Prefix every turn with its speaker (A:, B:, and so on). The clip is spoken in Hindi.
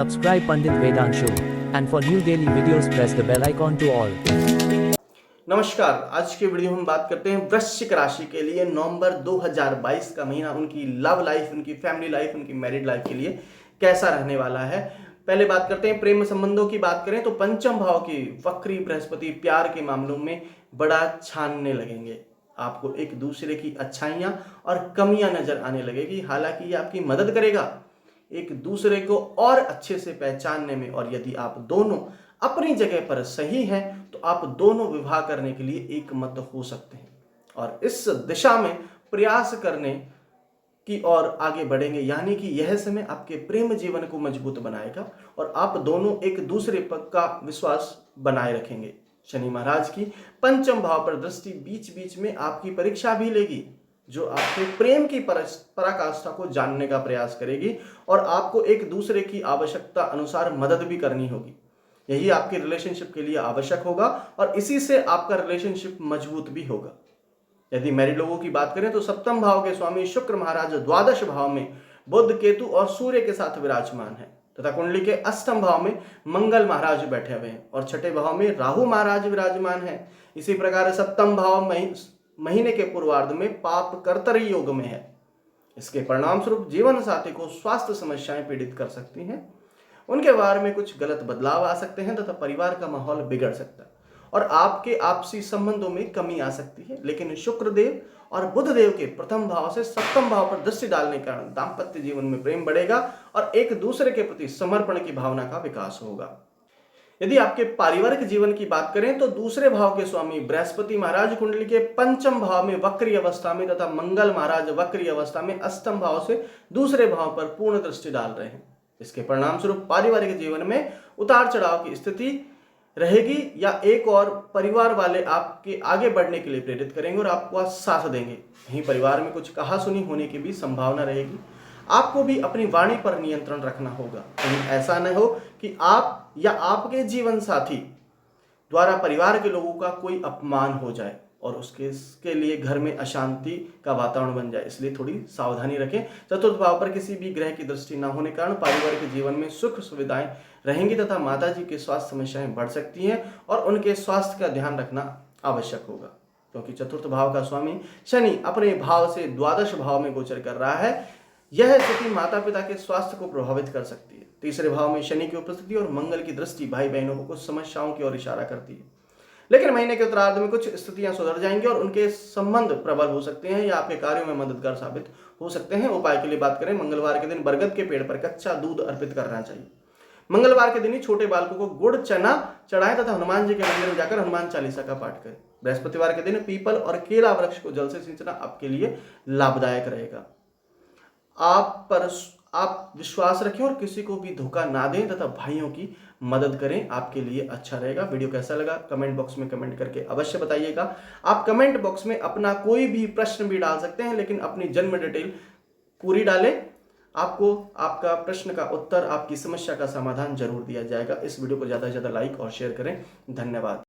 A: Subscribe Pandit Vedanshu, and for new daily videos press the bell icon to all.
B: नमस्कार। आज के वीडियो में हम बात करते हैं वृश्चिक राशि के लिए नवंबर 2022 का महीना उनकी लव लाइफ, उनकी फैमिली लाइफ, उनकी मैरिड लाइफ के लिए कैसा रहने वाला है। पहले बात करते हैं प्रेम संबंधों की। बात करें तो पंचम भाव की वक्री बृहस्पति प्यार के मामलों में बड़ा छानने लगेंगे। आपको एक दूसरे की अच्छाइयां और कमियां नजर आने लगेगी। हालांकि ये आपकी मदद करेगा एक दूसरे को और अच्छे से पहचानने में, और यदि आप दोनों अपनी जगह पर सही हैं तो आप दोनों विवाह करने के लिए एक मत हो सकते हैं और इस दिशा में प्रयास करने की ओर आगे बढ़ेंगे। यानी कि यह समय आपके प्रेम जीवन को मजबूत बनाएगा और आप दोनों एक दूसरे पर का विश्वास बनाए रखेंगे। शनि महाराज की पंचम भाव पर दृष्टि बीच बीच में आपकी परीक्षा भी लेगी, जो आपके प्रेम की पराकाष्ठा को जानने का प्रयास करेगी और आपको एक दूसरे की आवश्यकता अनुसार मदद भी करनी होगी। यही आपके रिलेशनशिप के लिए आवश्यक होगा और इसी से आपका रिलेशनशिप मजबूत भी होगा। यदि मैरिड लोगों की बात करें तो सप्तम भाव के स्वामी शुक्र महाराज द्वादश भाव में बुध, केतु और सूर्य के साथ विराजमान है तथा कुंडली के अष्टम भाव में मंगल महाराज बैठे हुए हैं और छठे भाव में राहु महाराज विराजमान है। इसी प्रकार सप्तम भाव महीने के पूर्वार्ध में पाप कर्तरी योग में है। इसके परिणाम स्वरूप जीवन साथी को स्वास्थ्य समस्याएं पीड़ित कर सकती हैं, उनके व्यवहार में कुछ गलत बदलाव आ सकते हैं तथा परिवार का माहौल बिगड़ सकता है और आपके आपसी संबंधों में कमी आ सकती है। लेकिन शुक्रदेव और बुधदेव के प्रथम भाव से सप्तम भाव पर दृष्टि डालने के कारण दाम्पत्य जीवन में प्रेम बढ़ेगा और एक दूसरे के प्रति समर्पण की भावना का विकास होगा। यदि आपके पारिवारिक जीवन की बात करें तो दूसरे भाव के स्वामी बृहस्पति महाराज कुंडली के पंचम भाव में वक्री अवस्था में तथा मंगल महाराज वक्री अवस्था में अष्टम भाव से दूसरे भाव पर पूर्ण दृष्टि डाल रहे हैं। इसके परिणाम स्वरूप पारिवारिक जीवन में उतार चढ़ाव की स्थिति रहेगी या एक और परिवार वाले आपके आगे बढ़ने के लिए प्रेरित करेंगे और आपको साथ देंगे। वहीं परिवार में कुछ कहासुनी होने की भी संभावना रहेगी। आपको भी अपनी वाणी पर नियंत्रण रखना होगा। कहीं ऐसा न हो कि आप या आपके जीवन साथी द्वारा परिवार के लोगों का कोई अपमान हो जाए और उसके लिए घर में अशांति का वातावरण बन जाए, इसलिए थोड़ी सावधानी रखें। चतुर्थ भाव पर किसी भी ग्रह की दृष्टि न होने के कारण पारिवारिक जीवन में सुख सुविधाएं रहेंगी तथा माता जी की स्वास्थ्य समस्याएं बढ़ सकती हैं और उनके स्वास्थ्य का ध्यान रखना आवश्यक होगा, क्योंकि चतुर्थ भाव का स्वामी शनि अपने भाव से द्वादश भाव में गोचर कर रहा है। यह स्थिति माता पिता के स्वास्थ्य को प्रभावित कर सकती है। तीसरे भाव में शनि की उपस्थिति और मंगल की दृष्टि भाई बहनों को कुछ समस्याओं की ओर इशारा करती है, लेकिन महीने के उत्तरार्ध में कुछ स्थितियां सुधर जाएंगी और उनके संबंध प्रबल हो सकते हैं या आपके कार्यों में मददगार साबित हो सकते हैं। उपाय के लिए बात करें, मंगलवार के दिन बरगद के पेड़ पर कच्चा दूध अर्पित करना चाहिए। मंगलवार के दिन ही छोटे बालकों को गुड़ चना चढ़ाएं तथा हनुमान जी के मंदिर में जाकर हनुमान चालीसा का पाठ करें। बृहस्पतिवार के दिन पीपल और केला वृक्ष को जल से सिंचना आपके लिए लाभदायक रहेगा। आप विश्वास रखें और किसी को भी धोखा ना दें तथा भाइयों की मदद करें, आपके लिए अच्छा रहेगा। वीडियो कैसा लगा कमेंट बॉक्स में कमेंट करके अवश्य बताइएगा। आप कमेंट बॉक्स में अपना कोई भी प्रश्न भी डाल सकते हैं, लेकिन अपनी जन्म डिटेल पूरी डालें। आपको आपका प्रश्न का उत्तर, आपकी समस्या का समाधान जरूर दिया जाएगा। इस वीडियो को ज़्यादा से ज़्यादा लाइक और शेयर करें। धन्यवाद।